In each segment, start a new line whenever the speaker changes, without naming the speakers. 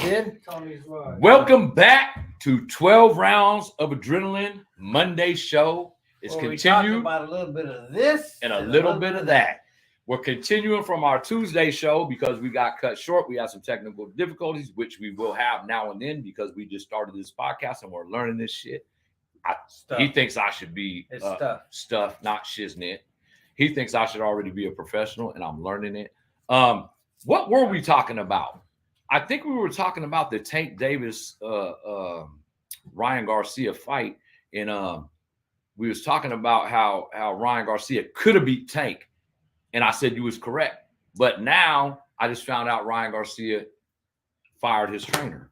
did.
Welcome back to 12 Rounds of Adrenaline Monday show. It's continued
about a little bit of this
and a little bit of that. We're continuing from our Tuesday show because we got cut short. We had some technical difficulties, which we will have now and then because we just started this podcast and we're learning this shit. He thinks I should be stuff, not shiznit. He thinks I should already be a professional, and I'm learning it. What were we talking about? I think we were talking about the Tank Davis Ryan Garcia fight, and we was talking about how Ryan Garcia could have beat Tank, and I said you was correct. But now I just found out Ryan Garcia fired his trainer,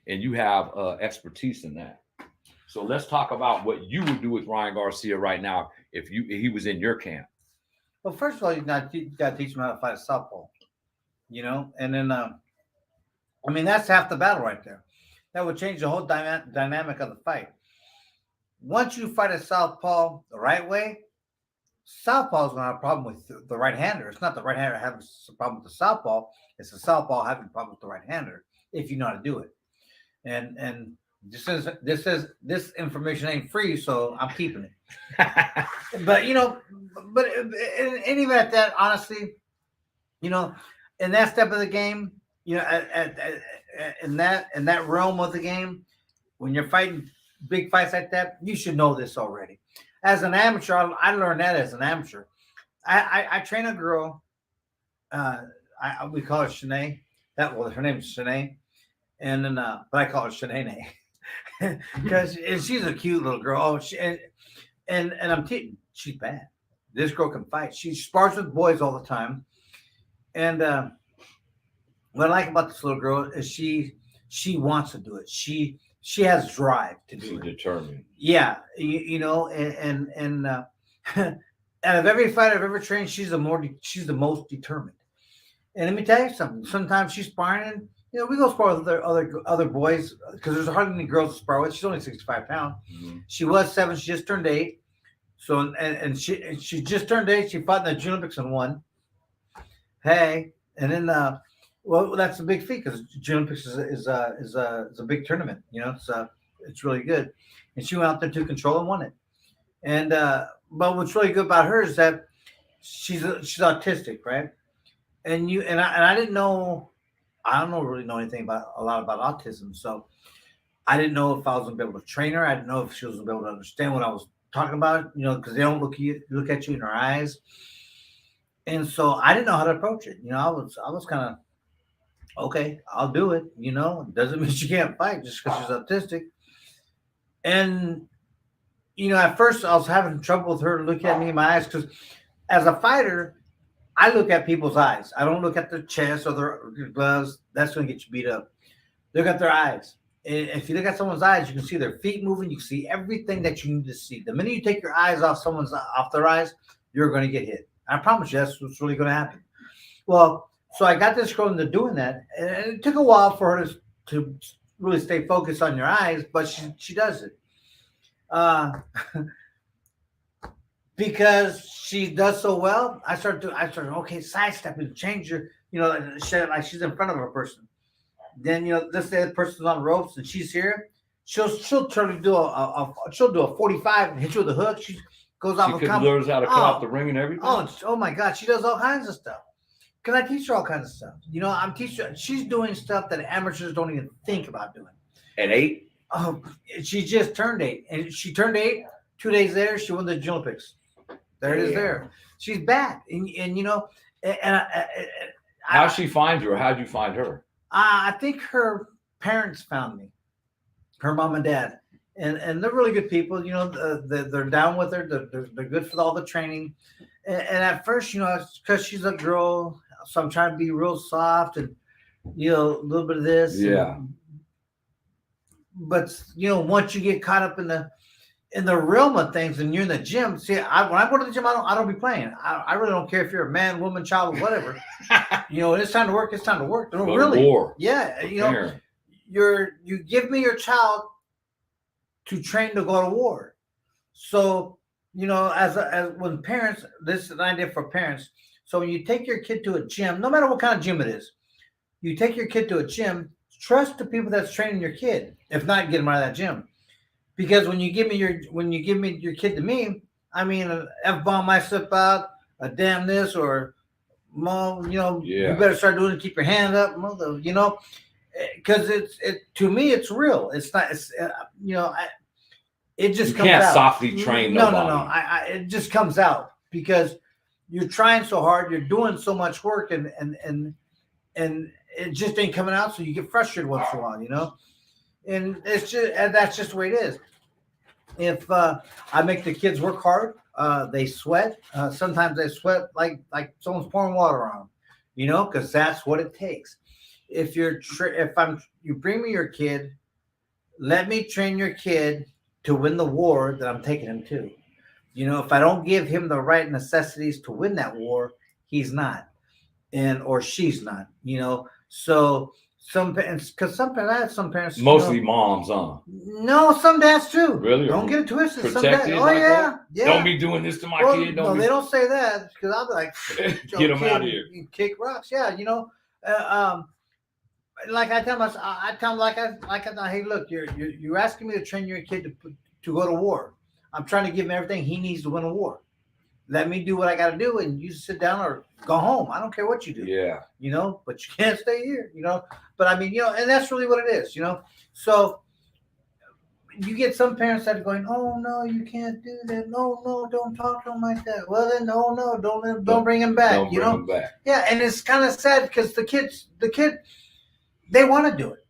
and you have expertise in that. So let's talk about what you would do with Ryan Garcia right now if he was in your camp.
Well, first of all, you got to teach him how to fight a southpaw, and then that's half the battle right there. That would change the whole dynamic of the fight. Once you fight a southpaw the right way, southpaw is going to have a problem with the right-hander. It's not the right-hander having a problem with the southpaw. It's the southpaw having a problem with the right-hander if you know how to do it. And this information ain't free, so I'm keeping it. but even at that, honestly, in that step of the game, in that realm of the game, when you're fighting big fights like that, you should know this already. As an amateur, I learned that as an amateur. I train a girl. We call her Shanae. Her name is Shanae, and then but I call her Shanae because she's a cute little girl. Oh, and I'm teaching. She's bad. This girl can fight. She spars with boys all the time, and what I like about this little girl is she wants to do it. She has drive to do it.
She's determined.
Yeah, and out of every fight I've ever trained, she's the most determined. And let me tell you something. Sometimes she's sparring. We go spar with other boys because there's hardly any girls to spar with. She's only 65 pounds. Mm-hmm. She was 7. She just turned 8. So and she just turned 8. She fought in the Junior Olympics and won. Hey, and then that's a big feat because Junior Olympics is a big tournament. It's really good. And she went out there to control and won it. And but what's really good about her is that she's autistic, right? And I didn't know. I don't really know anything about autism, so I didn't know if I was gonna be able to train her. I didn't know if she was gonna be able to understand what I was talking about, because they don't look at you in her eyes, and so I didn't know how to approach it. I was kind of okay. I'll do it. It doesn't mean she can't fight just because she's autistic. And at first I was having trouble with her looking at me in my eyes because as a fighter, I look at people's eyes. I don't look at their chest or their gloves. That's going to get you beat up. Look at their eyes. And if you look at someone's eyes, you can see their feet moving. You can see everything that you need to see. The minute you take your eyes off their eyes, you're going to get hit. I promise you, that's what's really going to happen. Well, so I got this girl into doing that, and it took a while for her to really stay focused on your eyes, but she does it. Because she does so well, I started okay, sidestepping, change her, like she's in front of a person. Then let's say the person's on ropes and she's here, she'll try to do she'll do a 45 and hit you with a hook. She goes off.
She learns how to cut off the ring and everything.
Oh my God, she does all kinds of stuff. Because I teach her all kinds of stuff. I'm teaching her. She's doing stuff that amateurs don't even think about doing.
At 8?
Oh, she just turned 8, and she turned 8. 2 days later, she won the Junior Olympics. There it is. There, she's back, and
how'd she find you, or how'd you find her?
I think her parents found me, her mom and dad, and they're really good people. They're down with her. They're good for all the training, and at first, because she's a girl, so I'm trying to be real soft and a little bit of this.
Yeah.
But once you get caught up in the realm of things and you're in the gym, see, when I go to the gym, I don't be playing. I really don't care if you're a man, woman, child, or whatever. It's time to work. It's time to work. No, really. War. Yeah. You give me your child to train to go to war. So, as when parents, this is an idea for parents. So when you take your kid to a gym, no matter what kind of gym it is, you take your kid to a gym, trust the people that's training your kid. If not, get them out of that gym. Because when you give me your kid to me, I mean, an F bomb might slip out, a damn this, or mom, you
Yeah.
better start doing it. Keep your hand up, mother, because to me it's real. It's not. It's it just
You
comes
can't
out.
softly train
No,
nobody.
it just comes out because you're trying so hard. You're doing so much work, and it just ain't coming out. So you get frustrated once in a while, and that's just the way it is. If I make the kids work hard, they sweat. Sometimes they sweat like someone's pouring water on them, because that's what it takes. You bring me your kid, let me train your kid to win the war that I'm taking him to. If I don't give him the right necessities to win that war, he's not, or she's not. So some parents, because I have some parents,
Mostly moms, huh?
no, some dads too.
Really?
Don't get it twisted. Some
Protected
dads,
like
yeah,
that?
yeah.
Don't be doing this to my
Well,
kid.
no, they don't say that because I'll be like,
Get them out of here.
You kick rocks, yeah. Like I tell myself, I tell them hey, look, you're asking me to train your kid to go to war. I'm trying to give him everything he needs to win a war. Let me do what I got to do, and you sit down or go home. I don't care what you do.
Yeah.
But you can't stay here. But I mean, and that's really what it is. So you get some parents that are going, oh no, you can't do that. No, don't talk to him like that. Well then, no, don't bring him back.
Don't bring him back.
Yeah, and it's kind of sad because the kid, they want to do it.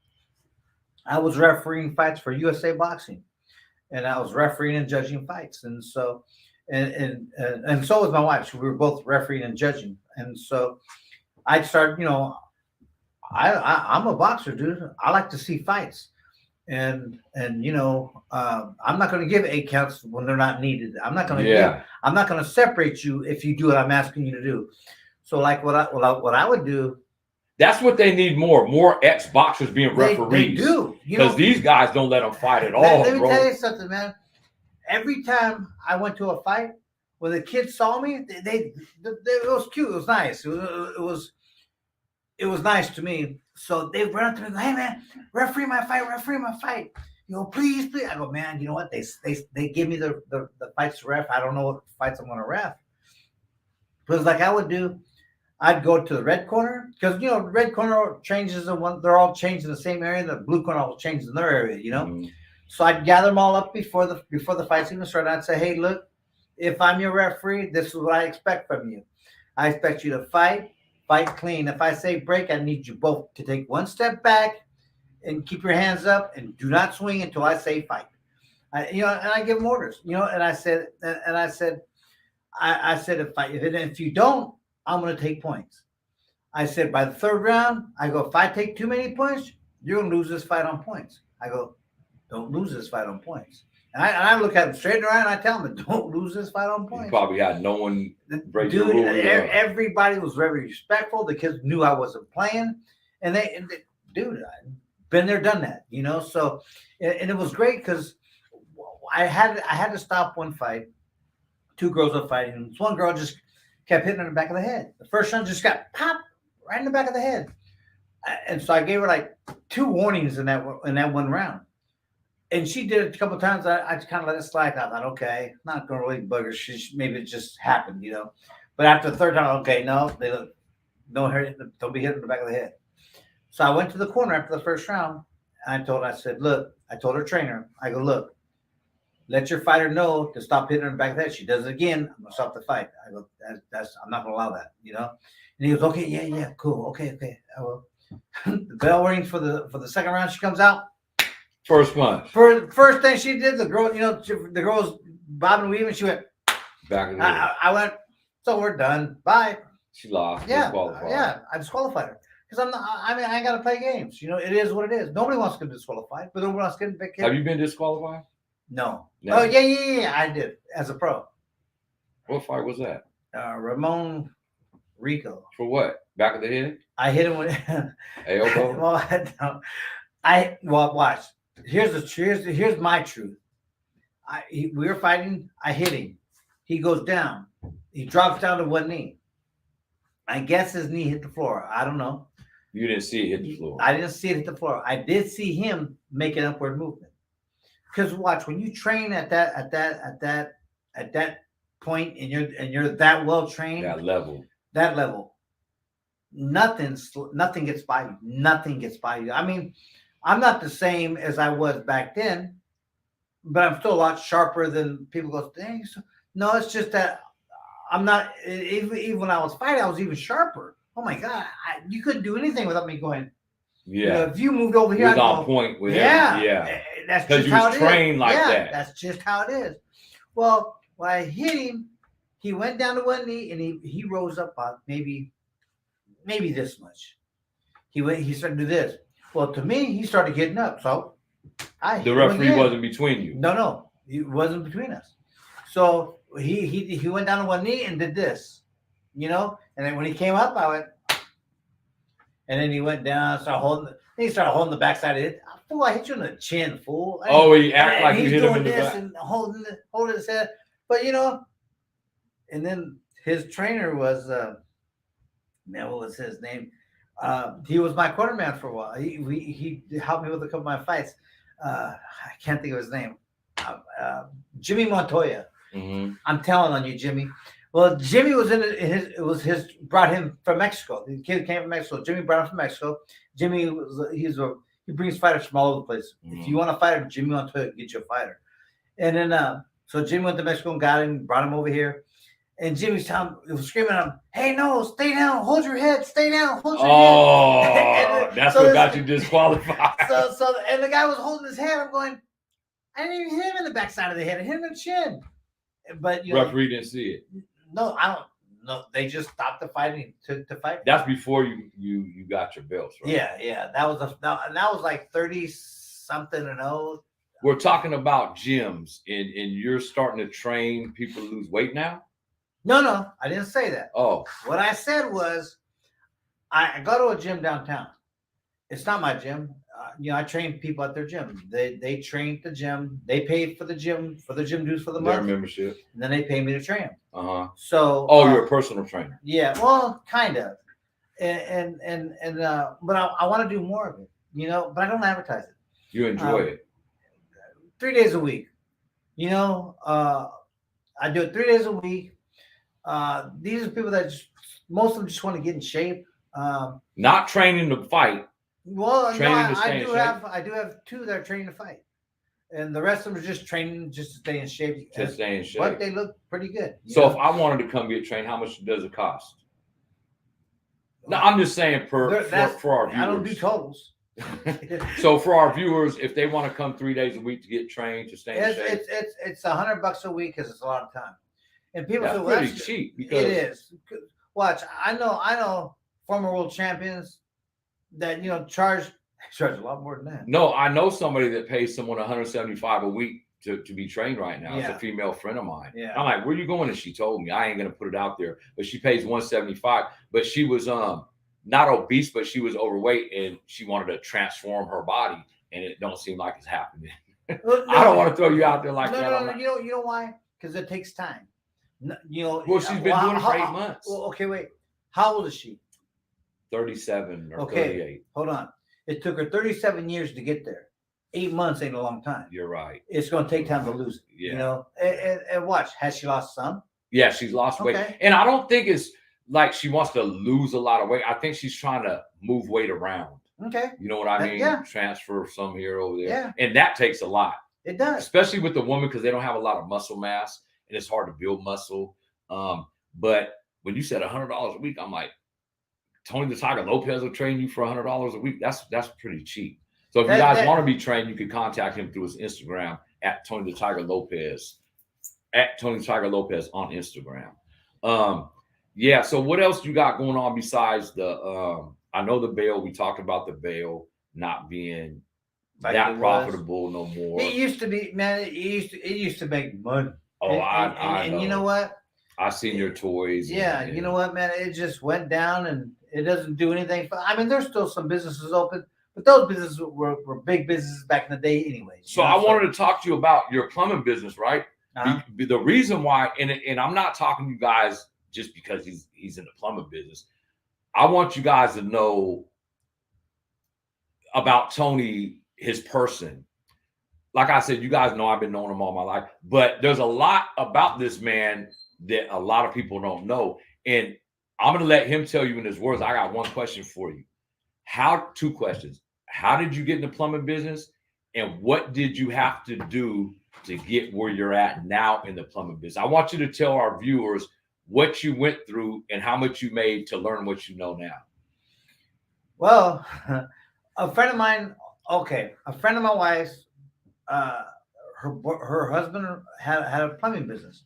I was refereeing fights for USA Boxing, and I was refereeing and judging fights, and so, and so was my wife. So we were both refereeing and judging, and so I started. I'm a boxer, dude. I like to see fights, and I'm not going to give 8 counts when they're not needed. I'm not going to I'm not going to separate you if you do what I'm asking you to do. So like what I would do.
That's what they need more ex-boxers being referees.
They do.
Because these guys don't let them fight at all,
let me
bro.
tell you something, man. Every time I went to a fight, when the kids saw me, it was cute. It was nice. It was nice to me. So they run up to me and go, hey, man, referee my fight. Please. I go, man, you know what? They give me the fights to ref. I don't know what fights I'm going to ref. Because like I would do, I'd go to the red corner because red corner changes they're all changed in the same area. The blue corner all changes in their area,
Mm-hmm.
So I'd gather them all up before the fights even started. I'd say, hey, look, if I'm your referee, this is what I expect from you. I expect you to fight clean. If I say break, I need you both to take one step back and keep your hands up and do not swing until I say fight. And I give them orders, and I said, if you don't, I'm going to take points. I said, by the third round, I go, if I take too many points, you're going to lose this fight on points. I go, don't lose this fight on points. And I look at them straight around and I tell them, don't lose this fight on points.
You probably had no one break the
rule.
Everybody
was very respectful. The kids knew I wasn't playing. And dude, I've been there, done that, So, and it was great because I had to stop one fight. 2 girls were fighting. This one girl just kept hitting her in the back of the head. The first one just got popped right in the back of the head. And so I gave her like 2 warnings in that one round. And she did it a couple of times. I just kind of let it slide. I thought, okay, not going to really bug her. Maybe it just happened, But after the third time, okay, no, don't be hitting the back of the head. So I went to the corner after the first round. And I told her trainer, I go, look, let your fighter know to stop hitting her in the back of the head. She does it again, I'm gonna stop the fight. I go, I'm not gonna allow that, And he goes, okay, yeah, cool, okay. I will. The bell rings for the second round. She comes out.
First punch.
First thing she did, the girl, the girl was bobbing and weaving. She went
back of the head.
I went, so we're done. Bye.
She lost.
Yeah,
disqualified.
I disqualified her. Because I ain't got to play games. It is what it is. Nobody wants to get disqualified, but nobody wants to get picked.
Have you been disqualified?
No.
Never.
Oh, yeah. I did as a pro.
What fight was that?
Ramon Rico.
For what? Back of the head?
I hit him with
elbow.
Watch. Here's my truth. We were fighting. I hit him. He goes down. He drops down to one knee. I guess his knee hit the floor. I don't know.
You didn't see it hit the floor.
I didn't see it hit the floor. I did see him make an upward movement. Because watch, when you train at that point, and you're that well trained,
that level,
nothing gets by you. Nothing gets by you. I mean, I'm not the same as I was back then, but I'm still a lot sharper than people go, dang. No, it's just that I'm not, even when I was fighting, I was even sharper. Oh my God. You couldn't do anything without me going.
yeah.
You know, if you moved over here,
I'd on point with
yeah. That's just how it is.
Trained like that.
That's just how it is. Well, when I hit him, he went down to one knee and he rose up maybe this much. He started to do this. Well, to me, he started getting up. So
the referee wasn't between you.
No, it wasn't between us. So he went down to one knee and did this, you know. And then when he came up, I went, and then he went down, started holding the backside of it. Fool, I hit you in the chin, fool.
He acted like you hit him in the back.
And holding his head. But you know, and then his trainer was what was his name? He was my quarterman for a while. He helped me with a couple of my fights. I can't think of his name. Jimmy Montoya.
Mm-hmm.
I'm telling on you, Jimmy. Well, Jimmy was brought him from Mexico. The kid came from Mexico. Jimmy brought him from Mexico. Jimmy he brings fighters from all over the place. Mm-hmm. If you want a fighter, Jimmy Montoya get you a fighter. And then so Jimmy went to Mexico and got him, brought him over here. And Jimmy's screaming at him, "Hey, no, stay down, hold your head, stay down, hold your head."
That's what got you disqualified.
So and the guy was holding his head. I'm going, I didn't even hit him in the backside of the head. I hit him in the chin. But
referee didn't see it.
No, I don't. No, they just stopped the fighting to fight.
That's before you got your belts, right?
Yeah. That was like 30-something-0.
We're talking about gyms, and you're starting to train people to lose weight now.
No, I didn't say that.
Oh,
what I said was, I go to a gym downtown. It's not my gym. I train people at their gym. They train at the gym. They pay for the gym dues for the month.
Their membership.
And then they pay me to train them.
So. You're a personal trainer.
Yeah. Well, kind of. And but I want to do more of it. But I don't advertise it.
You enjoy it.
3 days a week. I do it 3 days a week. These are people that most of them just want to get in shape.
Not training to fight.
Well, I do have two that are training to fight, and the rest of them are just training just to stay in shape. But they look pretty good.
So if I wanted to come get trained, how much does it cost? No, I'm just saying for our viewers.
I don't do totals.
So for our viewers, if they want to come 3 days a week to get trained to stay in shape,
it's $100 a week because it's a lot of time. And people say,
well, that's cheap. Because
it is. Watch, I know former world champions that charge a lot more than that.
No, I know somebody that pays someone $175 a week to be trained right now.
Yeah.
It's a female friend of mine.
Yeah.
I'm like, where are you going? And she told me. I ain't gonna put it out there, but she pays $175. But she was not obese, but she was overweight, and she wanted to transform her body, and it don't seem like it's happening. Well, no, I don't want to throw you out there like that.
No. You know why? Because it takes time.
Well, she's been doing it for 8 months.
Well, okay, wait. How old is she?
37 or 38.
Hold on. It took her 37 years to get there. 8 months ain't a long time.
You're right.
It's going to take time to lose it.
Yeah.
And watch. Has she lost some?
Yeah, she's lost weight. And I don't think it's like she wants to lose a lot of weight. I think she's trying to move weight around.
Okay.
You know what I mean?
Yeah.
Transfer some here over there.
Yeah.
And that takes a lot.
It does.
Especially with the woman, because they don't have a lot of muscle mass and it's hard to build muscle. But when you said $100 a week, I'm like, Tony the Tiger Lopez will train you for $100 a week. That's pretty cheap. So if you guys want to be trained, you can contact him through his Instagram at Tony the Tiger Lopez, at Tony the Tiger Lopez on Instagram. Yeah. So what else you got going on besides the? I know the bail. We talked about the bail not being like that profitable no more.
It used to be, man. It used to make money.
Oh, I know.
And you know what?
I seen your toys.
Yeah, you know what, man? It just went down, and it doesn't do anything. I mean, there's still some businesses open, but those businesses were big businesses back in the day, anyway.
So I wanted to talk to you about your plumbing business, right?
Uh-huh.
The reason why, and I'm not talking to you guys just because he's in the plumbing business. I want you guys to know about Tony, his person. Like I said, you guys know I've been knowing him all my life, but there's a lot about this man that a lot of people don't know. And I'm going to let him tell you in his words. I got one question for you. Two questions. How did you get in the plumbing business? And what did you have to do to get where you're at now in the plumbing business? I want you to tell our viewers what you went through and how much you made to learn what you know now.
Well, a friend of mine, a friend of my wife's, her husband had a plumbing business,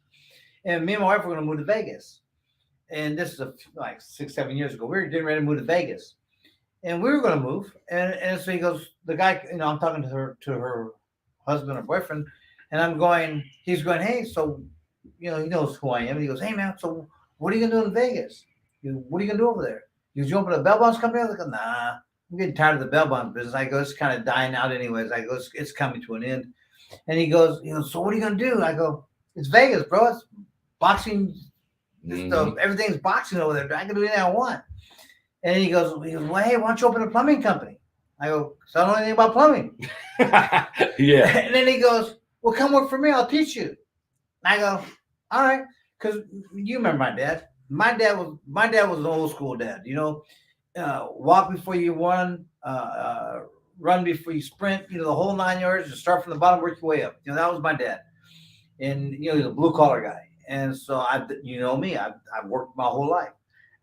and me and my wife were going to move to Vegas. And this is like 6-7 years ago. We were getting ready to move to Vegas, and we were going to move. And so he goes, the guy, I'm talking to her husband or boyfriend, and he's going, hey, so, he knows who I am. And he goes, hey man, so what are you going to do in Vegas? What are you going to do over there? He goes, you open a bail bonds company? I was like, nah, I'm getting tired of the bail bonds business. I go, it's kind of dying out anyways. I go, it's coming to an end. And he goes, so what are you going to do? I go, it's Vegas, bro. It's boxing. Everything's boxing over there. I can do anything I want. And he goes, well, hey, why don't you open a plumbing company? I go, because I don't know anything about plumbing.
Yeah.
And then he goes, well, come work for me. I'll teach you. And I go, all right. Because you remember my dad. My dad was an old school dad. Walk before you run, run before you sprint. The whole 9 yards. Just start from the bottom, work your way up. That was my dad. And he's a blue collar guy. And so I've worked my whole life,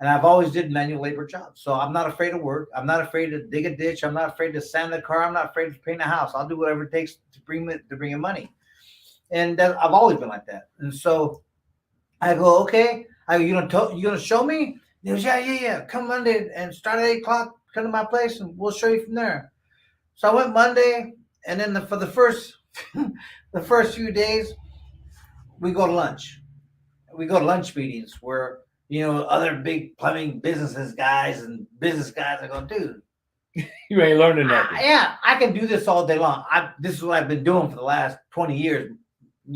and I've always did manual labor jobs. So I'm not afraid of work. I'm not afraid to dig a ditch. I'm not afraid to sand the car. I'm not afraid to paint a house. I'll do whatever it takes to bring in money. And I've always been like that. And so I go, okay. I go, you gonna show me? He goes, yeah. Come Monday and start at 8:00. Come to my place, and we'll show you from there. So I went Monday, and then for the first few days, we go to lunch. We go to lunch meetings where, other big plumbing business guys are going, dude.
You ain't learning nothing.
I can do this all day long. This is what I've been doing for the last 20 years.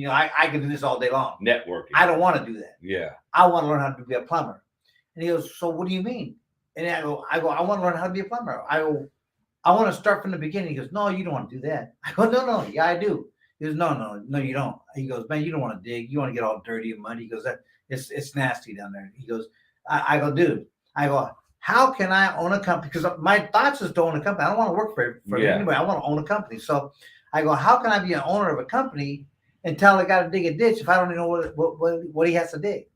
I can do this all day long.
Networking.
I don't want to do that.
Yeah.
I want to learn how to be a plumber. And he goes, so what do you mean? And I go, I want to learn how to be a plumber. I go, I want to start from the beginning. He goes, no, you don't want to do that. I go, no, yeah, I do. He goes, no, you don't. He goes, man, you don't want to dig. You want to get all dirty and muddy. He goes, it's nasty down there. He goes, I go, dude. I go, how can I own a company? Because my thoughts is to own a company. I don't want to work for anybody. I want to own a company. So I go, how can I be an owner of a company and tell the guy to dig a ditch if I don't even know what he has to dig?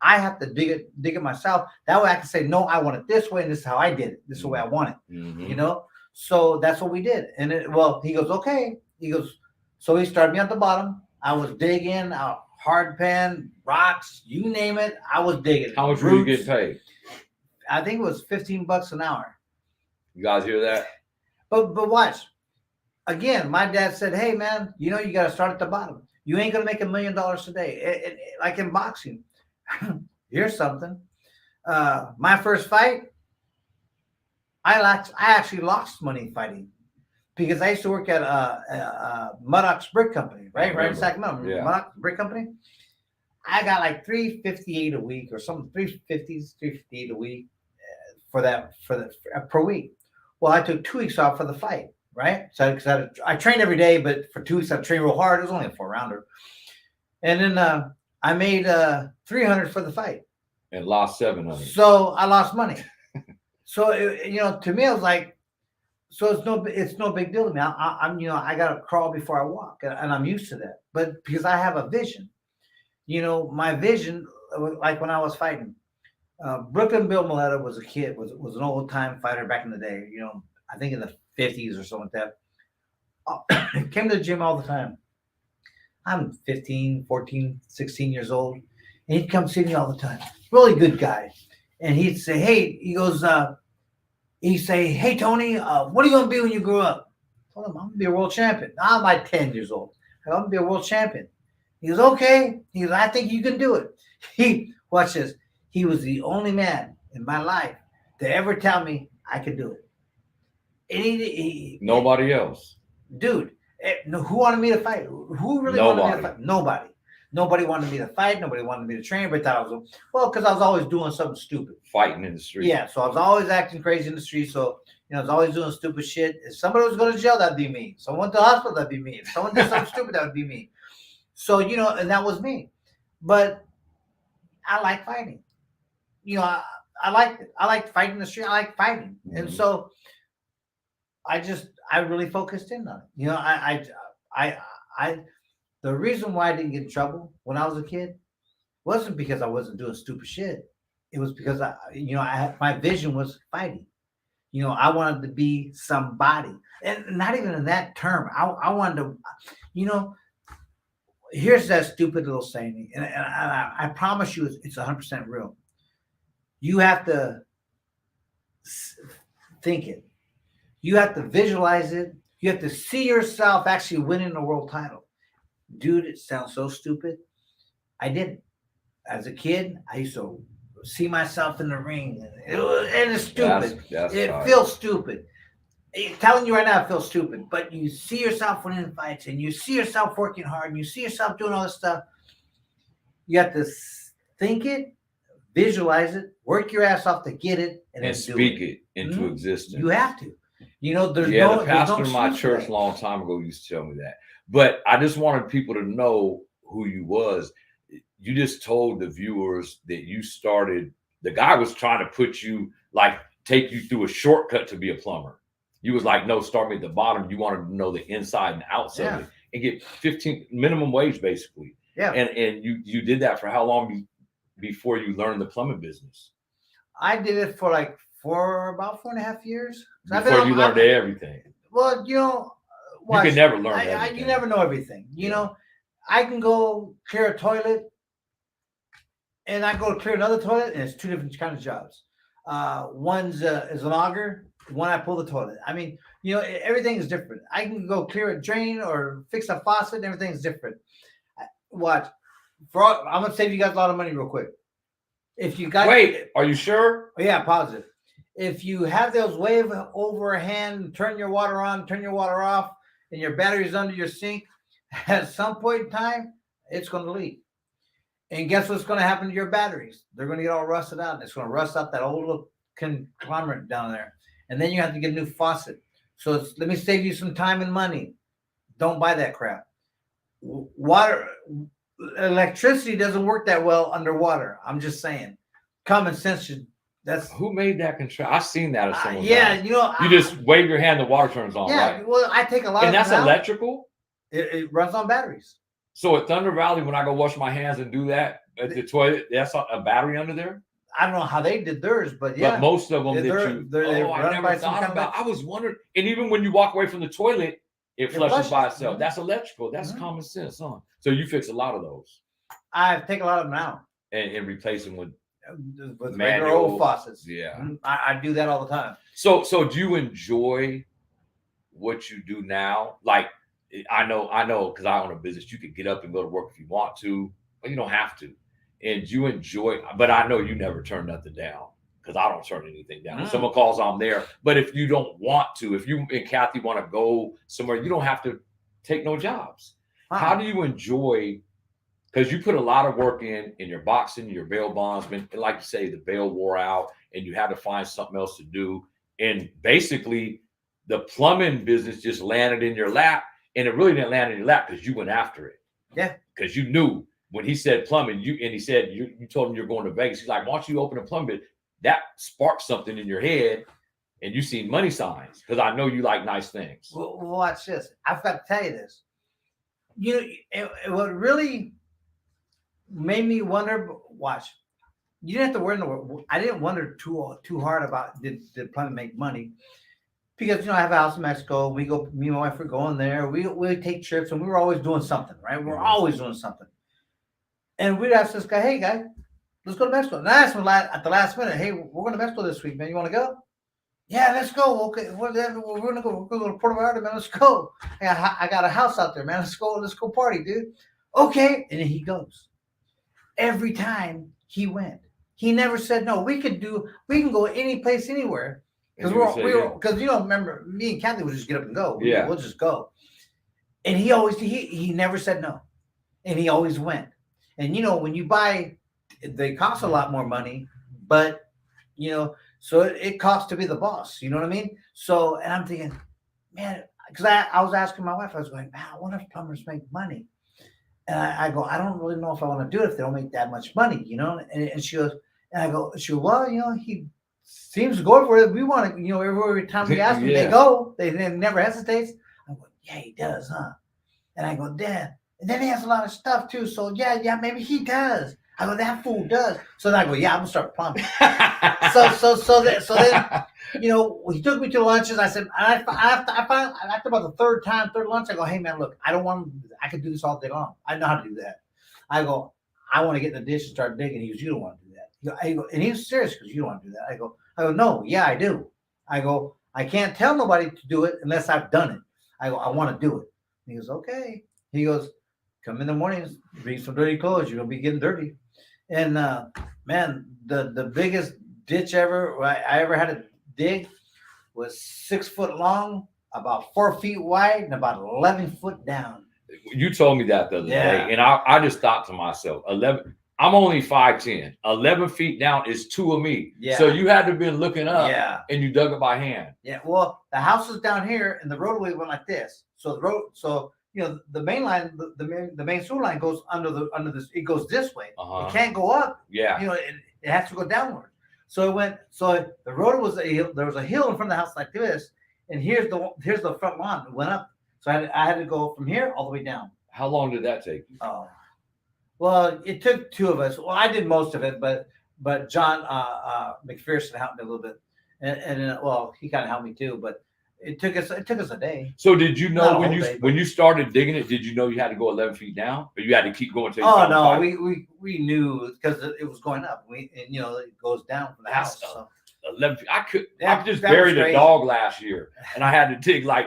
I have to dig it myself. That way I can say, no, I want it this way, and this is how I did it. This is the way I want it. Mm-hmm. So that's what we did. And he goes, okay. He goes, so he started me at the bottom. I was digging out hard pan, rocks, you name it. I was digging.
How much were you getting paid?
I think it was $15 an hour.
You guys hear that?
But watch. Again, my dad said, hey, man, you got to start at the bottom. You ain't going to make $1 million a day. Like in boxing. Here's something. My first fight, I actually lost money fighting. Because I used to work at Muddock's Brick Company, right in Sacramento. Yeah. Muddock's Brick Company. I got like $358 a week or something, $358 a week per week. Well, I took 2 weeks off for the fight, right? So because I trained every day, but for 2 weeks I trained real hard. It was only a 4-rounder, and then I made $300 for the fight
and lost $700.
So I lost money. So to me, I was like. So it's no big deal to me. I gotta crawl before I walk, and I'm used to that. But because I have a vision, my vision, like when I was fighting, Brooklyn Bill Maletta was a kid, was an old time fighter back in the day. I think in the 50s or something like that. Came to the gym all the time. I'm 15, 14, 16 years old, and he'd come see me all the time. Really good guy, and he'd say, "Hey," he goes. He'd say, hey, Tony, what are you going to be when you grow up? I told him, I'm going to be a world champion. Now I'm like 10 years old. I'm going to be a world champion. He goes, okay. He goes, I think you can do it. Watch this. He was the only man in my life to ever tell me I could do it.
Nobody else.
Dude, who wanted me to fight? Who really wanted me to fight? Nobody. Nobody wanted me to fight. Nobody wanted me to train. But I was, because I was always doing something stupid.
Fighting in the street.
Yeah, so I was always acting crazy in the street. So, You know, I was always doing stupid shit. If somebody was going to jail, that'd be me. Someone went to the hospital, that'd be me. If someone did something stupid, that would be me. So, you know, and that was me. But I like fighting. You know, I like it. I like fighting the street. I like fighting. And so I really focused in on it. You know, I the reason why I didn't get in trouble when I was a kid wasn't because I wasn't doing stupid shit. It was because my vision was fighting. You know, I wanted to be somebody, and not even in that term. I wanted to, you know, here's that stupid little saying, and I promise you, it's 100% real. You have to think it. You have to visualize it. You have to see yourself actually winning a world title. Dude, it sounds so stupid. I didn't. As a kid, I used to see myself in the ring, and it's stupid. It feels stupid. I'm telling you right now, it feels stupid. But you see yourself winning fights, and you see yourself working hard, and you see yourself doing all this stuff. You have to think it, visualize it, work your ass off to get it,
and speak it into existence.
You have to. You know, the
pastor in my church a long time ago used to tell me that. But I just wanted people to know who you was. You just told the viewers that you started. The guy was trying to put you, like, take you through a shortcut to be a plumber. You was like, no, start me at the bottom. You wanted to know the inside and outside of it and get 15 minimum wage, basically.
Yeah.
And you did that for how long before you learned the plumbing business?
I did it for about 4.5 years.
Before you learned everything.
Well, you know,
you can never learn everything.
You never know everything. You know, I can go clear a toilet, and I go clear another toilet, and it's two different kinds of jobs. One's is an auger. One I pull the toilet. I mean, you know, everything is different. I can go clear a drain or fix a faucet. And everything's different. Watch. I'm gonna save you guys a lot of money real quick. If you got
are you sure?
Yeah, positive. If you have those wave over a hand, turn your water on, turn your water off, and your battery's under your sink, at some point in time, it's going to leak. And guess what's going to happen to your batteries? They're going to get all rusted out, and it's going to rust out that old little conglomerate down there. And then you have to get a new faucet. So let me save you some time and money. Don't buy that crap. Electricity doesn't work that well underwater. I'm just saying. Common sense should. That's
who made that control. I've seen that as someone.
You know,
you just wave your hand, the water turns on.
Yeah,
right?
Well, I take a lot.
And that's electrical.
It runs on batteries.
So at Thunder Valley, when I go wash my hands and do that at the toilet, that's a battery under there.
I don't know how they did theirs, but yeah.
But most of them
I
never thought about. I was wondering, and even when you walk away from the toilet, it flushes by itself. That's electrical. That's common sense, huh? So you fix a lot of those.
I take a lot of them out
and replace them with
regular old faucets.
Yeah,
I do that all the time.
So do you enjoy what you do now? Like, I know, because I own a business. You could get up and go to work if you want to, but you don't have to. And you enjoy, but I know you never turn nothing down, because I don't turn anything down. If someone calls, I'm there. But if you don't want to, if you and Kathy want to go somewhere, you don't have to take no jobs. How do you enjoy? Because you put a lot of work in your boxing, your bail bondsman, and like you say, the bail wore out, and you had to find something else to do. And basically, the plumbing business just landed in your lap, and it really didn't land in your lap because you went after it.
Yeah,
because you knew when he said plumbing, he said you told him you're going to Vegas. He's like, why don't you open a plumbing? That sparked something in your head, and you seen money signs, because I know you like nice things.
Well, watch this. I've got to tell you this. What really made me wonder, watch, you didn't have to worry. I didn't wonder too hard about did plumbing make money, because I have a house in Mexico. We go, me and my wife were going there. We take trips, and we were always doing something, right? We're always doing something. And we'd ask this guy, hey guy, let's go to Mexico. And I asked him at the last minute, hey, we're going to Mexico this week, man. You want to go? Yeah, let's go. Okay, we're going to go. We're going to Puerto Vallarta, man. Let's go. Hey, I got a house out there, man. Let's go party, dude. Okay. And then he goes. Every time he went, he never said no. We can go any place, anywhere. Because remember, me and Kathy would just get up and go. We'll just go. And he never said no. And he always went. And when you buy, they cost a lot more money, but So it costs to be the boss. You know what I mean? So, and I'm thinking, man, because I was asking my wife, I was going, man, I wonder if plumbers make money. And I go, I don't really know if I want to do it if they don't make that much money, you know? And she goes, and I go, she goes, well, you know, he seems to go for it. We want to, you know, every time we ask them, they go. They never hesitates. I'm going, yeah, he does, huh? And I go, Dad. And then he has a lot of stuff too. So yeah, maybe he does. I go, that fool does. So then I go, yeah, I'm gonna start plumbing. So then, you know, he took me to lunches. I said, I finally, after about the third lunch, I go, hey man, look, I don't want to. I could do this all day long. I know how to do that. I go, I want to get in the dish and start digging. He goes, you don't want to do that. I go, and he was serious because you don't want to do that. I go, no, yeah, I do. I go, I can't tell nobody to do it unless I've done it. I go, I want to do it. He goes, okay. He goes, come in the mornings, bring some dirty clothes. You're gonna be getting dirty. And man, the biggest ditch I ever had to dig was 6 foot long, about 4 feet wide, and about 11 foot down.
You told me that the other day, and I just thought to myself, 11. I'm only 5'10". 11 feet down is 2 of me.
Yeah.
So you had to have been looking up, and you dug it by hand.
Yeah. Well, the house is down here, and the roadway went like this. So the road, you know, the main line, the main sewer line goes under this. It goes this way. It can't go up.
Yeah.
You know, it has to go downward. So it went. So the road was a hill. There was a hill in front of the house like this, and here's the front lawn. It went up. So I had to go from here all the way down.
How long did that take?
Oh, well, it took two of us. Well, I did most of it, but John McPherson helped me a little bit, and well, he kind of helped me too, but. It took us a day.
So did you know when you started digging it? Did you know you had to go 11 feet down, or you had to keep going?
Oh no, we knew because it was going up. And you know it goes down from the house. So.
11 feet. I just buried a dog last year, and I had to dig like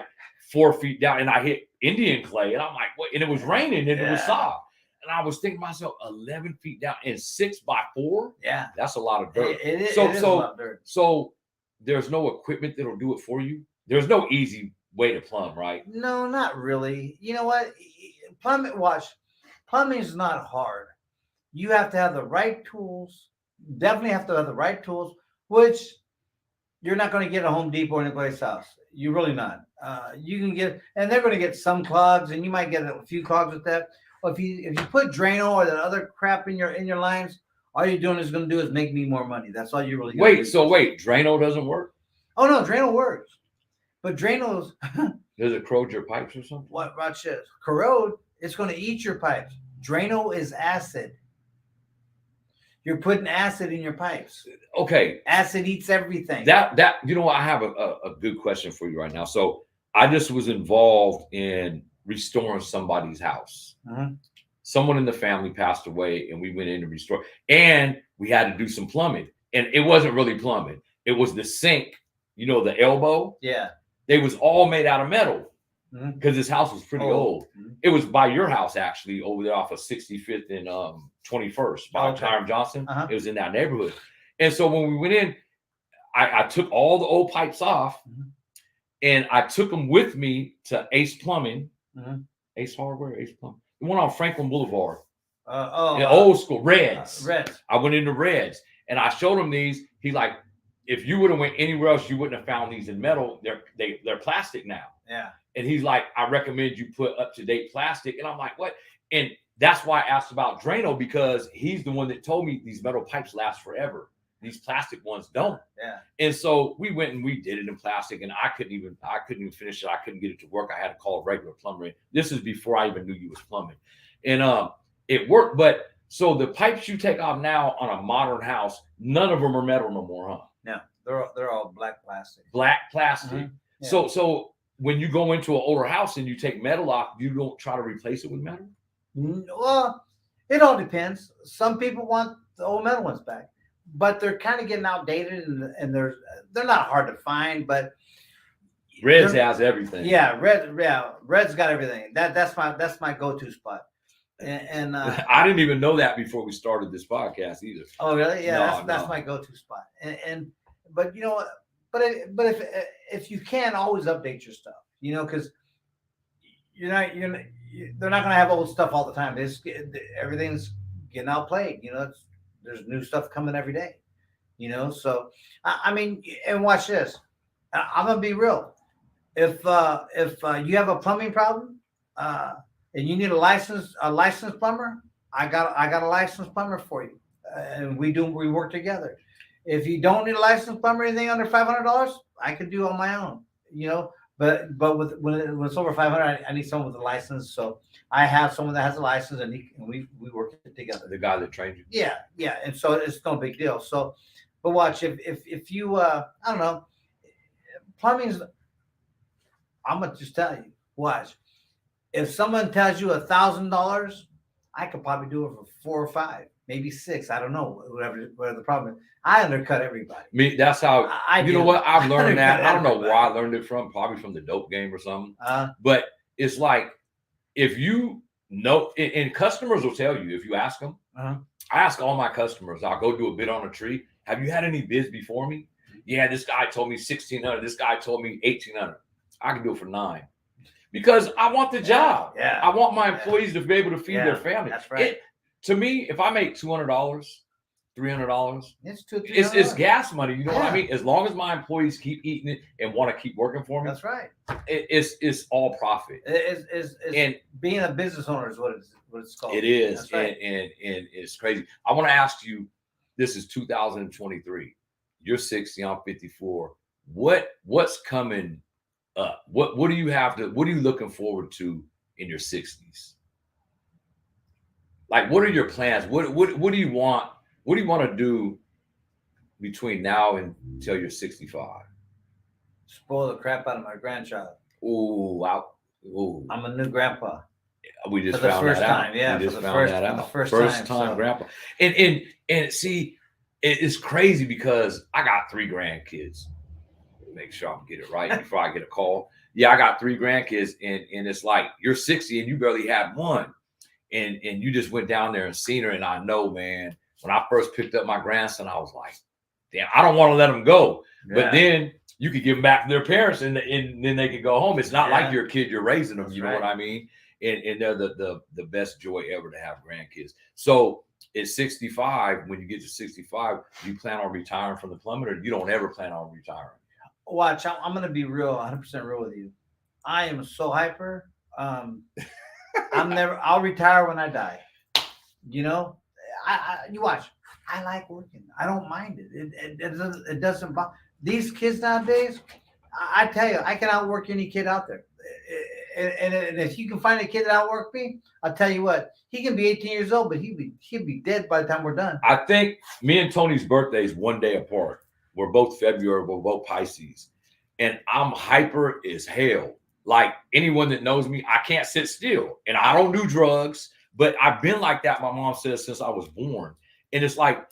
4 feet down, and I hit Indian clay, and I'm like, what? And it was raining, and it was soft. And I was thinking to myself, 11 feet down and 6 by 4.
Yeah,
that's a lot of dirt.
It is a lot of dirt.
So there's no equipment that'll do it for you. There's no easy way to plumb, right?
No, not really. You know what? Plumbing is not hard. You have to have the right tools. Definitely have to have the right tools, which you're not going to get at Home Depot or anybody's house. You're really not. You can get, and they're going to get some clogs, and you might get a few clogs with that. Or if you put Drano or that other crap in your lines, all you're doing is going to do is make me more money. That's all you really.
Wait, Drano doesn't work?
Oh no, Drano works. But Drano's
does it corrode your pipes or something?
What Rod says? Corrode, it's going to eat your pipes. Drano is acid. You're putting acid in your pipes.
Okay.
Acid eats everything.
That you know, I have a good question for you right now. So I just was involved in restoring somebody's house. Someone in the family passed away, and we went in to restore, and we had to do some plumbing. And it wasn't really plumbing. It was the sink, you know, the elbow.
Yeah.
They was all made out of metal because this house was pretty old. It was by your house, actually, over there off of 65th and 21st by Tyron Johnson. It was in that neighborhood. And so when we went in, I took all the old pipes off, and I took them with me to Ace Plumbing, Ace Hardware, Ace Plumbing, the one on Franklin Boulevard. Old school, Reds. I went into Reds, and I showed him these. He's like, if you would have went anywhere else, you wouldn't have found these in metal. They're plastic now.
Yeah.
And he's like, I recommend you put up-to-date plastic. And I'm like, what? And that's why I asked about Drano, because he's the one that told me these metal pipes last forever. These plastic ones don't.
Yeah.
And so we went and we did it in plastic, and I couldn't even finish it. I couldn't get it to work. I had to call a regular plumber. This is before I even knew you was plumbing. And it worked. But so the pipes you take off now on a modern house, none of them are metal no more, huh?
No, they're all black plastic.
Black plastic. Yeah. So when you go into an older house and you take metal off, you don't try to replace it with metal?
Well, it all depends. Some people want the old metal ones back, but they're kind of getting outdated, and they're not hard to find. But
Reds has everything.
Yeah, Red's got everything. That's my go-to spot. And
I didn't even know that before we started this podcast either.
Oh really? Yeah, that's my go-to spot. But you know what? But if you can, always update your stuff. You know, because they're not gonna have old stuff all the time. Everything's getting outplayed. You know, there's new stuff coming every day. You know, so I mean, and watch this. I'm gonna be real. If you have a plumbing problem, and you need a licensed plumber, I got a licensed plumber for you, and we work together. If you don't need a licensed plumber, anything under $500, I could do on my own. You know, but when it's over 500, I need someone with a license. So I have someone that has a license, and we work it together.
The guy that trained you.
Yeah, and so it's no big deal. So, but watch if you I don't know, plumbing's. I'm gonna just tell you, watch. If someone tells you $1,000, I could probably do it for 4 or 5, maybe 6. I don't know, whatever the problem is. I undercut everybody.
Me, that's how you know what I've learned that. I don't know where I
everybody.
learned it from, probably from the dope game or something.
Uh,
But it's like if you know, and customers will tell you if you ask them.
uh-huh.
I ask all my customers, I'll go do a bid on a tree. Have you had any bids before me? Yeah, this guy told me 1,600. This guy told me 1,800. I can do it for 9 because I want the job.
Yeah,
I want my employees to be able to feed their family.
That's right.
To me, if I make $200, $300,
It's $200,
it's gas money. You know what I
Yeah.
mean? As long as my employees keep eating it and want to keep working for me,
That's right.
it's all profit.
It's
And
being a business owner is what it's called.
it is,
That's right.
and it's crazy. I want to ask you. This is 2023. You're 60. I'm 54. What's coming up? What do you have to? What are you looking forward to in your 60s? Like, what are your plans? What do you want? What do you want to do between now and until you're 65?
Spoil the crap out of my grandchild.
Ooh, wow. Ooh.
I'm a new grandpa.
We just
For the
found
first
that
time,
out.
yeah,
We just
for the
found
first-
that
for the
out.
first
time,
so-
grandpa. And see, it's crazy because I got 3 grandkids. Make sure I get it right before I get a call. Yeah, I got 3 grandkids, and it's like you're 60 and you barely had one, and you just went down there and seen her. And I know, man, when I first picked up my grandson, I was like, damn, I don't want to let him go.
Yeah.
But then you could give them back to their parents, and then they could go home. It's not
Yeah.
like you're a kid, you're raising them.
That's
You know
right.
what I mean? And they're the best joy ever to have grandkids. So at 65, when you get to 65, you plan on retiring from the plumbing, or you don't ever plan on retiring?
Watch, I'm going to be real, 100% real with you. I am so hyper. I'll retire when I die. You know, you watch. I like working. I don't mind it. It doesn't bother. These kids nowadays, I tell you, I can outwork any kid out there. And if you can find a kid that outwork me, I'll tell you what, he can be 18 years old, but he'll be dead by the time we're done.
I think me and Tony's birthday is one day apart. We're both February. We're both Pisces. And I'm hyper as hell. Like anyone that knows me, I can't sit still. And I don't do drugs, but I've been like that, my mom says, since I was born. And it's like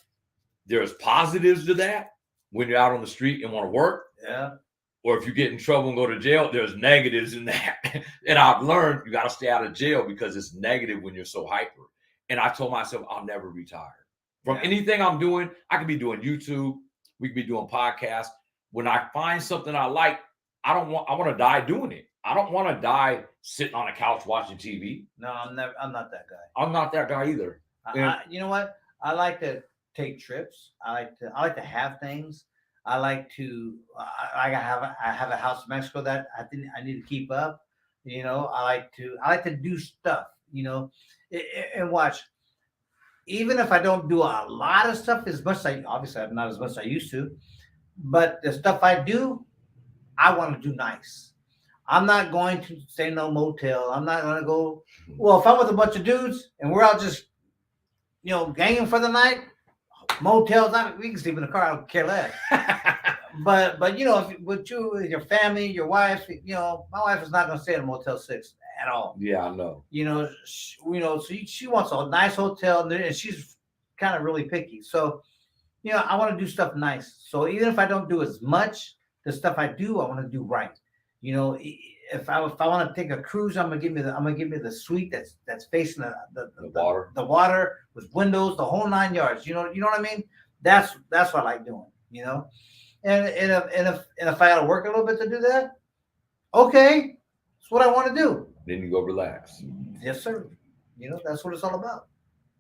there's positives to that when you're out on the street and want to work.
Yeah.
Or if you get in trouble and go to jail, there's negatives in that. And I've learned you got to stay out of jail because it's negative when you're so hyper. And I told myself I'll never retire. From anything I'm doing, I could be doing YouTube. We could be doing podcasts. When I find something I like, I want to die doing it. I don't want to die sitting on a couch watching TV.
No, I'm not that guy.
I'm not that guy either.
You know what? I like to take trips. I like to have things. I like to. I have a house in Mexico that I need to keep up. You know, I like to do stuff. You know, and watch. Even if I don't do a lot of stuff as much as obviously I'm not as much as I used to, but the stuff I do, I want to do nice. I'm not going to stay in no motel. I'm not going to go. Well, if I'm with a bunch of dudes and we're out just, ganging for the night, motels, we can sleep in the car. I don't care less. but if with your family, your wife, my wife is not going to stay in a Motel 6 at all.
Yeah, I know.
So she wants a nice hotel, and she's kind of really picky. So, I want to do stuff nice. So even if I don't do as much, the stuff I do, I want to do right. If I want to take a cruise, I'm gonna give me the suite that's facing the water with windows, the whole 9 yards. You know what I mean? That's what I like doing. And if I got to work a little bit to do that, okay, that's what I want to do.
Then you go relax.
Yes, sir. That's what it's all about.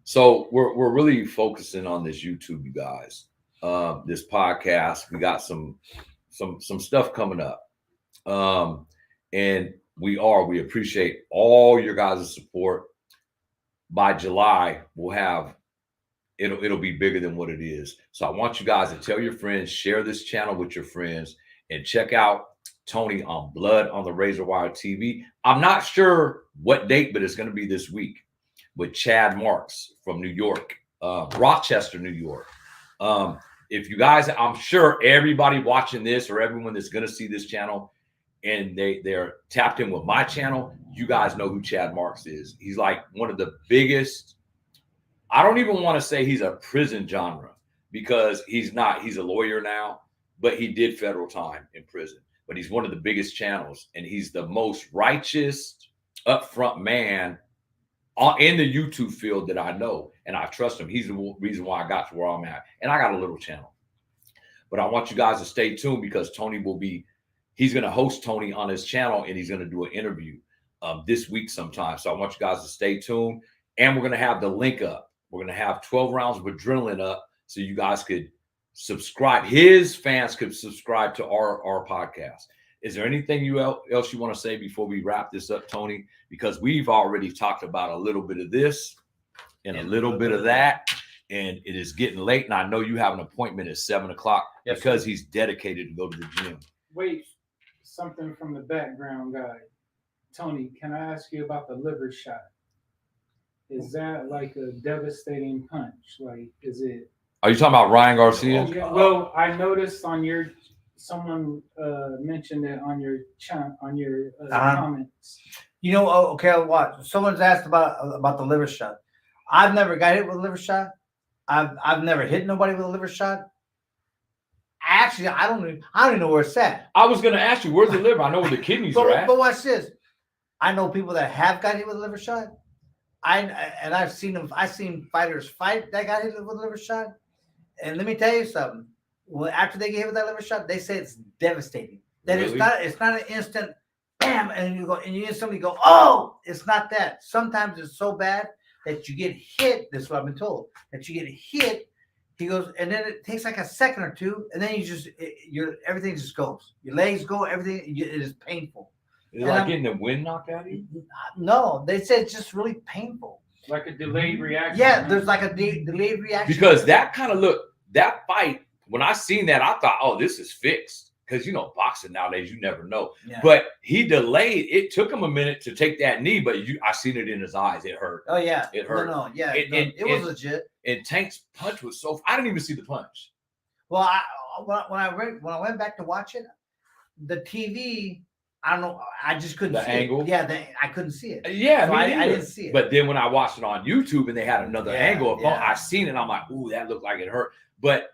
So we're really focusing on this YouTube, you guys. this podcast. We got some stuff coming up. And we appreciate all your guys' support. By July, we'll have it'll be bigger than what it is. So I want you guys to tell your friends, share this channel with your friends, and check out Tony on Blood on the Razor Wire TV. I'm not sure what date, but it's going to be this week with Chad Marks from New York, Rochester, New York. If you guys, I'm sure everybody watching this or everyone that's going to see this channel and they're tapped in with my channel, you guys know who Chad Marks is. He's like one of the biggest. I don't even want to say he's a prison genre because he's not. He's a lawyer now, but he did federal time in prison. But he's one of the biggest channels, and he's the most righteous, upfront man in the YouTube field that I know, and I trust him. He's the reason why I got to where I'm at, and I got a little channel. But I want you guys to stay tuned because Tony will be. He's going to host Tony on his channel, and he's going to do an interview this week sometime. So I want you guys to stay tuned, and we're going to have the link up. We're going to have 12 rounds of adrenaline up so you guys could subscribe. His fans could subscribe to our podcast. Is there anything else you want to say before we wrap this up, Tony? Because we've already talked about a little bit of this and a little bit of that, and it is getting late, and I know you have an appointment at 7 o'clock because he's dedicated to go to the gym.
Wait, something from the background guy. Tony, can I ask you about the liver shot? Is that like a devastating punch? Like, is it?
Are you talking about Ryan Garcia?
Yeah, well, I noticed on your someone mentioned it on your comments.
You know, okay, what? Someone's asked about the liver shot. I've never got hit with a liver shot. I've never hit nobody with a liver shot. Actually, I don't even know where it's at.
I was going to ask you, where's the liver? I know where the kidneys are at.
But watch this. I know people that have got hit with a liver shot. I've seen them. I've seen fighters fight that got hit with a liver shot. And let me tell you something. Well, after they get hit with that liver shot, they say it's devastating. That really? It's not an instant bam, and you instantly go, oh, it's not that. Sometimes it's so bad that you get hit. This is what I've been told. That you get hit. He goes, and then it takes like a second or two, and then everything just goes. Your legs go, everything. It is painful.
Is it like getting the wind knocked out of you?
No, they said it's just really painful.
Like a delayed reaction.
Yeah, there's like a delayed reaction.
Because that fight, when I seen that, I thought, oh, this is fixed. Because, boxing nowadays, you never know. Yeah. But he delayed. It took him a minute to take that knee, but I seen it in his eyes. It hurt.
Oh, yeah.
It hurt.
No, yeah. It was legit.
And Tank's punch was so – I didn't even see the punch.
Well, when I went back to watch it, the TV – I don't know. I just couldn't see
angle.
It. Yeah, I couldn't see it.
Yeah,
so I didn't see it.
But then when I watched it on YouTube and they had another angle, I seen it. And I'm like, ooh, that looked like it hurt. But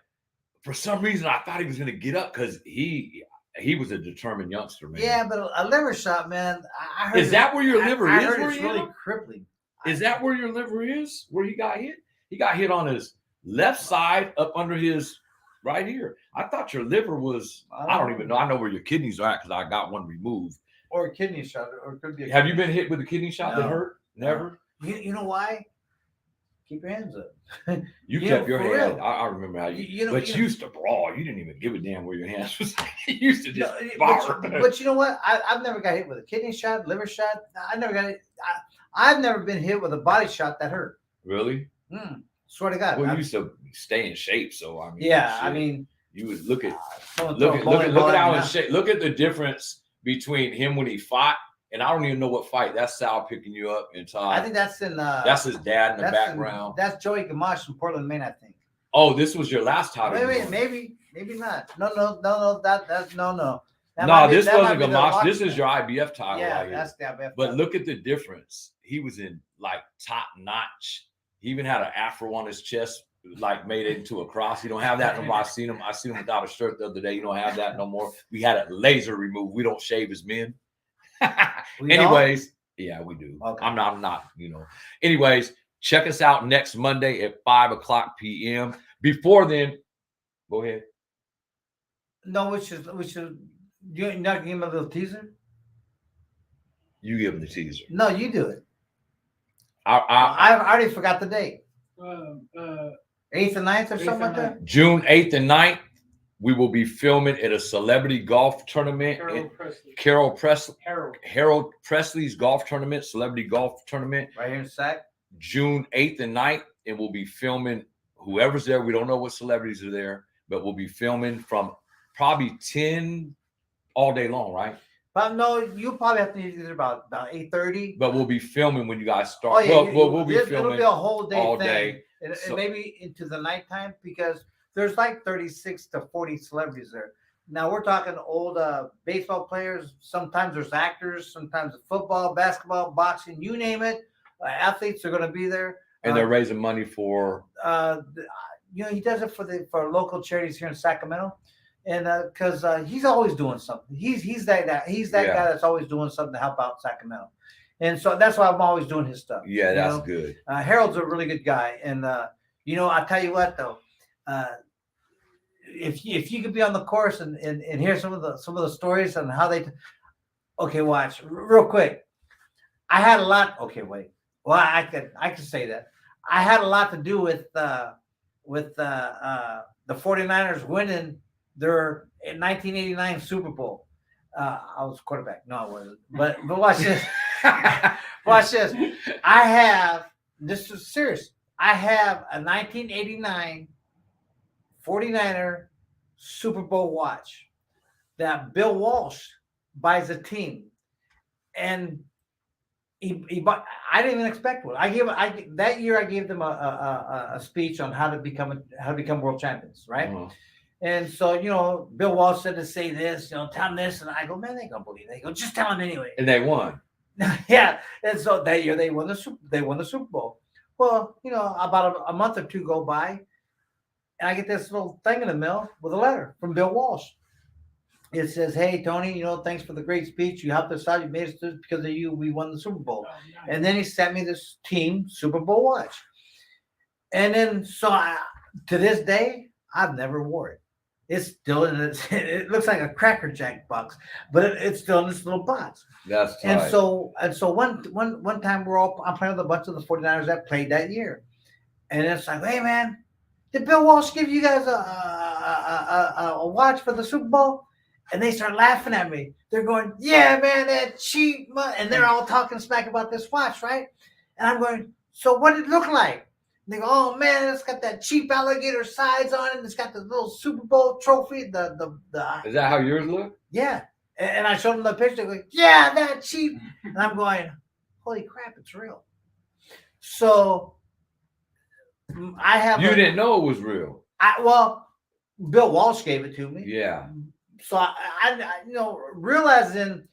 for some reason, I thought he was going to get up because he was a determined youngster, man.
Yeah, but a liver shot, man. I heard
is that where your liver is?
I heard it's really crippling.
Is that where your liver is? Where he got hit? He got hit on his left side, up under his. Right here. I thought your liver was, I don't even know. I know where your kidneys are at because I got one removed.
Or a kidney shot. Or it could be
Have you been hit with a kidney shot that hurt? Never?
You know why? Keep your hands up.
You kept your hand. I remember how you used to brawl. You didn't even give a damn where your hands was. You used to just bar.
But you know what? I've never got hit with a kidney shot, liver shot. I've never been hit with a body shot that hurt.
Really?
Swear to God.
Well, you used to stay in shape, so I mean.
Yeah, I mean.
You would look at how in shape. Look at the difference between him when he fought, and I don't even know what fight. That's Sal picking you up in time.
I think that's in.
That's his dad in the background.
That's Joey Gamache from Portland, Maine, I think.
Oh, this was your last title.
Wait, maybe not. No. That's no.
No, this wasn't Gamache. This is your IBF title.
Yeah,
right here.
That's the IBF.
But look at the difference. He was in like top notch. He even had an afro on his chest, like made it into a cross. You don't have that no more. I seen him without a shirt the other day. You don't have that no more. We had a laser removed. We don't shave as men. Anyways, yeah, we do. Okay. I'm not. Anyways, check us out next Monday at 5:00 p.m. Before then, go ahead.
No, we should. You're not give him a little teaser.
You give him the teaser.
No, you do it.
I
already forgot the date. 8th and 9th or
8th
something like
and
that.
June 8th and 9th, we will be filming at a celebrity golf tournament. Harold Presley's golf tournament, celebrity golf tournament.
Right here in Sac.
June 8th and 9th, and we'll be filming whoever's there. We don't know what celebrities are there, but we'll be filming from probably 10 all day long, right?
But no, you probably have to be there about 8:30.
But we'll be filming when you guys start.
Oh, yeah,
we'll be filming
it'll be a whole day
all
thing.
day.
And
So-
maybe into the nighttime, because there's like 36 to 40 celebrities there. Now we're talking old baseball players. Sometimes there's actors. Sometimes football, basketball, boxing, you name it. Athletes are going to be there.
And they're raising money for.
He does it for local charities here in Sacramento, and because he's always doing something. He's that guy that's always doing something to help out Sacramento, and so that's why I'm always doing his stuff.
Yeah, that's good.
Harold's a really good guy, and I tell you what though, if you could be on the course and hear some of the stories and how they, okay, watch real quick. I had a lot. Okay, wait. Well, I could say that I had a lot to do with the 49ers winning their 1989 Super Bowl. I was quarterback. No, I wasn't. But watch this. Watch this. This is serious. I have a 1989 49er Super Bowl watch that Bill Walsh buys a team, and he bought. I didn't even expect one. That year I gave them a speech on how to become world champions, right?
Uh-huh.
And so Bill Walsh said to say this, tell them this, and I go, man, they ain't gonna believe it. They go, just tell them anyway.
And they won.
Yeah, and so that year they won the Super Bowl. Well, about a month or two go by, and I get this little thing in the mail with a letter from Bill Walsh. It says, "Hey Tony, thanks for the great speech. You helped us out. You made us do it because of you. We won the Super Bowl."
Oh, nice.
And then he sent me this team Super Bowl watch. And then to this day, I've never wore it. It's still in it looks like a Cracker Jack box, but it's still in this little box.
That's
And
tight.
so one time I'm playing with a bunch of the 49ers that played that year. And it's like, hey man, did Bill Walsh give you guys a watch for the Super Bowl? And they start laughing at me. They're going, yeah, man, that cheap money. And they're all talking smack about this watch, right? And I'm going, so what did it look like? And they go, oh man, it's got that cheap alligator sides on it. It's got the little Super Bowl trophy.
Is that how yours look?
Yeah. And I showed them the picture. They go, yeah, that cheap. And I'm going, holy crap, it's real. So I have.
You didn't know it was real.
Bill Walsh gave it to me.
Yeah.
So I realizing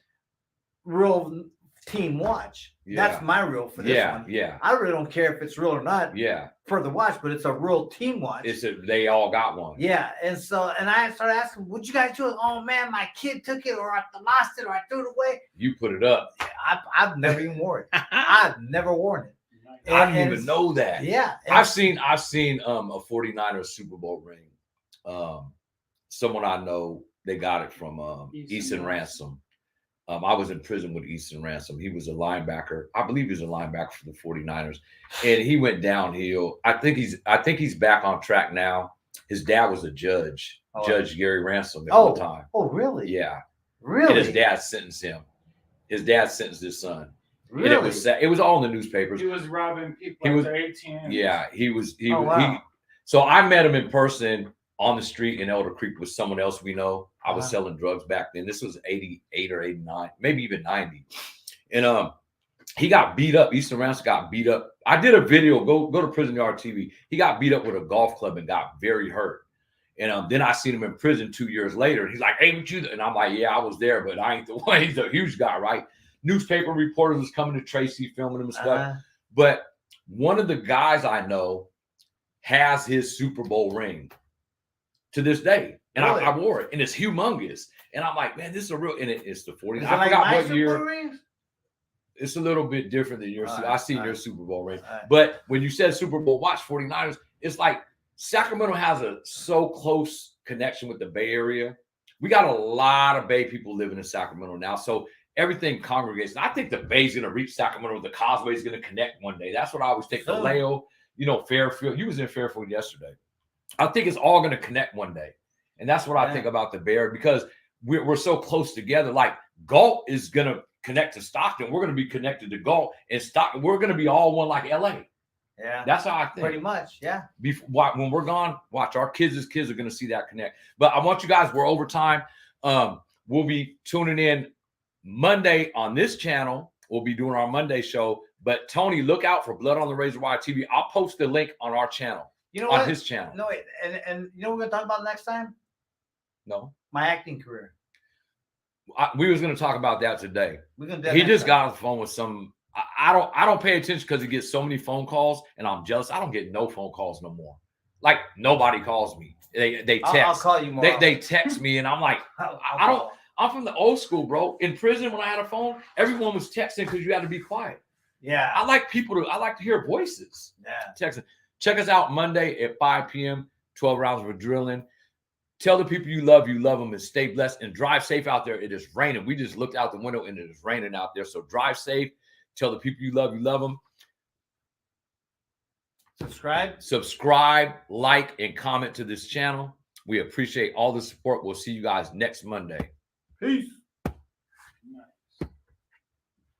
real team watch.
Yeah.
That's my rule for this one.
Yeah.
I really don't care if it's real or not.
Yeah.
For the watch, but it's a real team watch.
They all got one.
Yeah, and I started asking, "What'd you guys do?" Oh man, my kid took it, or I lost it, or I threw it away.
You put it up.
I've never even worn it. I've never worn it.
I didn't even know that.
Yeah,
I've seen a 49ers Super Bowl ring. Someone I know, they got it from Easton Ransom. I was in prison with Easton Ransom. He was a linebacker. I believe he was a linebacker for the 49ers. And he went downhill. I think he's back on track now. His dad was a judge, Judge Gary Ransom at one time.
Oh, really?
Yeah.
Really?
And his dad sentenced him. His dad sentenced his son.
Really?
And it was all in the newspapers.
He was robbing people at their ATMs.
Yeah, he was.
Wow.
So I met him in person on the street in Elder Creek with someone else we know. I was selling drugs back then. This was 88 or 89, maybe even 90. And he got beat up. Easton Ransom got beat up. I did a video, go to Prison Yard TV. He got beat up with a golf club and got very hurt. And then I seen him in prison 2 years later. And he's like, hey, what you do? And I'm like, yeah, I was there, but I ain't the one. He's a huge guy, right? Newspaper reporters was coming to Tracy, filming him and stuff. But one of the guys I know has his Super Bowl ring to this day. And
Really?
I wore it, and it's humongous. And I'm like, man, this is a real, and it's the 40s. I
like
forgot
my
what
Super
year.
Bowl rings?
It's a little bit different than yours. I seen your Super Bowl ring.
Right.
But when you said Super Bowl watch 49ers, it's like Sacramento has a so close connection with the Bay Area. We got a lot of Bay people living in Sacramento now. So everything congregates. And I think the Bay's going to reach Sacramento. The Causeway's going to connect one day. That's what I always take.
So-
Vallejo, Fairfield. You was in Fairfield yesterday. I think it's all going to connect one day. And that's what I think about the Bear, because we're so close together. Like Galt is going to connect to Stockton. We're going to be connected to Galt, and Stockton. We're going to be all one like LA.
Yeah.
That's how I think.
Pretty much. Yeah.
When we're gone, watch, our kids' kids are going to see that connect. But I want you guys, we're over time. We'll be tuning in Monday on this channel. We'll be doing our Monday show. But Tony, look out for Blood on the Razor Wire TV. I'll post the link on our channel.
You know
on
what?
his channel.
No, and you know what we're going to talk about next time?
No.
My acting career.
We was going to talk about that today.
We're going to.
He just got on the phone with some. I don't pay attention because he gets so many phone calls, and I'm jealous. I don't get no phone calls no more. Like nobody calls me. They text.
I'll call you more.
They text me, and I'm like, I don't. I'm from the old school, bro. In prison, when I had a phone, everyone was texting because you had to be quiet.
Yeah.
I like to hear voices.
Yeah.
Texting. Check us out Monday at 5 p.m. 12 rounds of drilling. Tell the people you love them, and stay blessed and drive safe out there. It is raining. We just looked out the window and it is raining out there. So drive safe. Tell the people you love them. Subscribe, like, and comment to this channel. We appreciate all the support. We'll see you guys next Monday.
Peace.